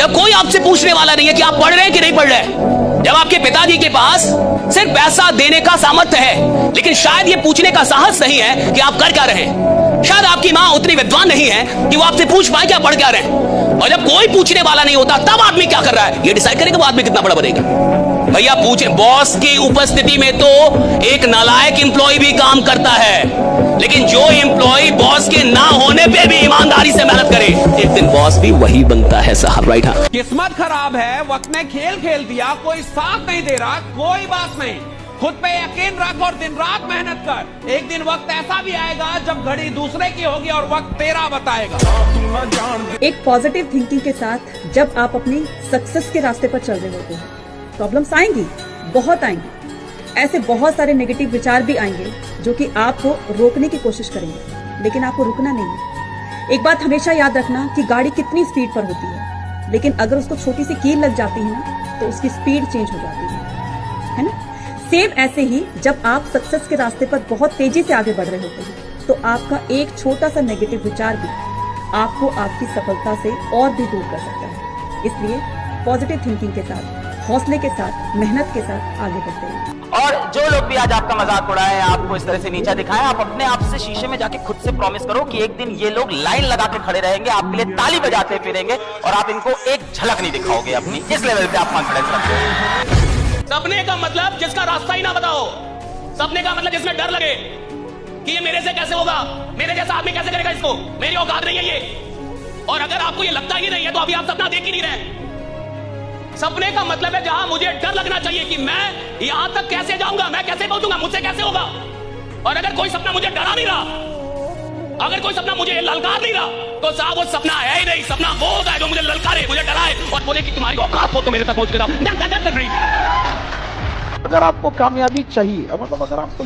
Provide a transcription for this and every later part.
जब कोई आपसे पूछने वाला नहीं है कि आप पढ़ रहे हैं कि नहीं पढ़ रहे, जब आपके पिताजी के पास सिर्फ पैसा देने का सामर्थ्य है लेकिन शायद ये पूछने का साहस नहीं है कि आप कर क्या रहे हैं, शायद आपकी मां उतनी विद्वान नहीं है कि वो आपसे पूछ पाए कि आप पढ़ क्या रहे हैं, और जब कोई पूछने वाला नहीं होता तब आदमी क्या कर रहा है ये डिसाइड करेगा वो आदमी कितना बड़ा बनेगा। भैया पूछे, बॉस की उपस्थिति में तो एक नालायक एम्प्लॉय भी काम करता है, लेकिन जो एम्प्लॉय बॉस के ना होने पे भी ईमानदारी से मेहनत करे एक दिन बॉस भी वही बनता है साहब, राइट? हाँ, किस्मत खराब है, वक्त ने खेल खेल दिया, कोई साथ नहीं दे रहा, कोई बात नहीं, खुद पे यकीन रख और दिन रात मेहनत कर। एक दिन वक्त ऐसा भी आएगा जब घड़ी दूसरे की होगी और वक्त तेरा बताएगा। एक पॉजिटिव थिंकिंग के साथ जब आप अपनी सक्सेस के रास्ते पर चल रहे होते हैं, प्रॉब्लम्स आएंगी, बहुत आएंगी, ऐसे बहुत सारे नेगेटिव विचार भी आएंगे जो कि आपको रोकने की कोशिश करेंगे, लेकिन आपको रुकना नहीं है। एक बात हमेशा याद रखना कि गाड़ी कितनी स्पीड पर होती है, लेकिन अगर उसको छोटी सी कील लग जाती है ना तो उसकी स्पीड चेंज हो जाती है ना? सेम ऐसे ही जब आप सक्सेस के रास्ते पर बहुत तेजी से आगे बढ़ रहे होते हैं तो आपका एक छोटा सा नेगेटिव विचार भी आपको आपकी सफलता से और भी दूर कर सकता है। इसलिए पॉजिटिव थिंकिंग के साथ, हौसले के साथ, मेहनत के साथ आगे बढ़ते हैं। और जो लोग भी आज आपका मजाक उड़ाए, आपको इस तरह से नीचा दिखाएं, आप अपने आप से शीशे में जाके खुद से प्रॉमिस करो कि एक दिन ये लोग लाइन लगा के खड़े रहेंगे, आपके लिए ताली बजाते फिरेंगे और आप इनको एक झलक नहीं दिखाओगे अपनी। इस लेवल पे आप कॉन्फिडेंस रखो। सपने का मतलब जिसका रास्ता ही ना बताओ, सपने का मतलब जिसमें डर लगे कि ये मेरे से कैसे होगा, मेरे जैसा आदमी कैसे करेगा इसको, मेरी औकात नहीं है ये। और अगर आपको ये लगता ही नहीं है तो अभी आप सपना देख ही नहीं रहे। सपने का मतलब है जहां मुझे डर लगना चाहिए कि मैं यहां तक कैसे जाऊंगा, मैं कैसे पहुंचूंगा, मुझसे कैसे होगा। और अगर कोई सपना मुझे डरा नहीं रहा, अगर कोई सपना मुझे ललकार नहीं रहा, तो साहब वो सपना है ही नहीं। सपना वो होता है जो मुझे ललकारे, मुझे डराए और बोले कि तुम्हारी औकात हो तो मेरे तक पहुंच के। अगर आपको कामयाबी चाहिए, मतलब अगर आपको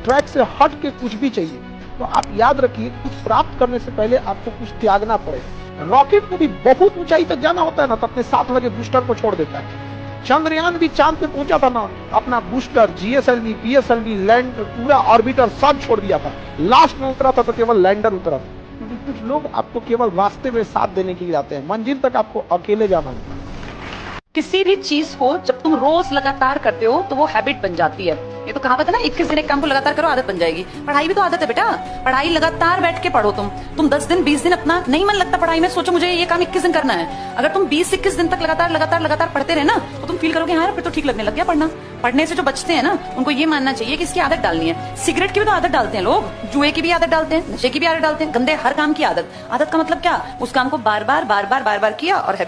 ट्रैक से हट के कुछ भी चाहिए, तो आप याद रखिए कुछ प्राप्त करने से पहले आपको कुछ त्यागना पड़ेगा। रॉकेट को भी बहुत ऊंचाई तक जाना होता है ना, तो अपने 7 बजे बूस्टर को छोड़ देता है। चंद्रयान भी चांद पे पहुंचा था ना, अपना बूस्टर, जीएसएलवी, पीएसएलवी, लैंड, पूरा ऑर्बिटर सब छोड़ दिया था। लास्ट में उतरा था तो केवल लैंडर उतरा था। क्योंकि कुछ लोग आपको केवल रास्ते में साथ देने के लिए आते हैं, मंजिल तक आपको अकेले जाना होता है। किसी भी चीज को जब तुम रोज लगातार करते हो तो वो हैबिट बन जाती है। ये तो कहावत है ना, 21 दिन एक काम को लगातार करो आदत बन जाएगी। पढ़ाई भी तो आदत है बेटा, पढ़ाई लगातार बैठ के पढ़ो। तुम 10 दिन 20 दिन अपना नहीं मन लगता पढ़ाई में, सोचो मुझे ये काम 21 दिन करना है। अगर तुम 20-21 दिन तक लगातार पढ़ते रहे ना तो तुम फील करोगे हाँ फिर तो ठीक लगने लग गया पढ़ना। पढ़ने से जो बचते हैं ना उनको ये मानना चाहिए कि इसकी आदत डालनी है। सिगरेट की भी तो आदत डालते हैं लोग, जुए की भी आदत डालते हैं, नशे की भी आदत डालते हैं, गंदे हर काम की आदत। आदत का मतलब क्या? उस काम को बार बार किया और हैबिट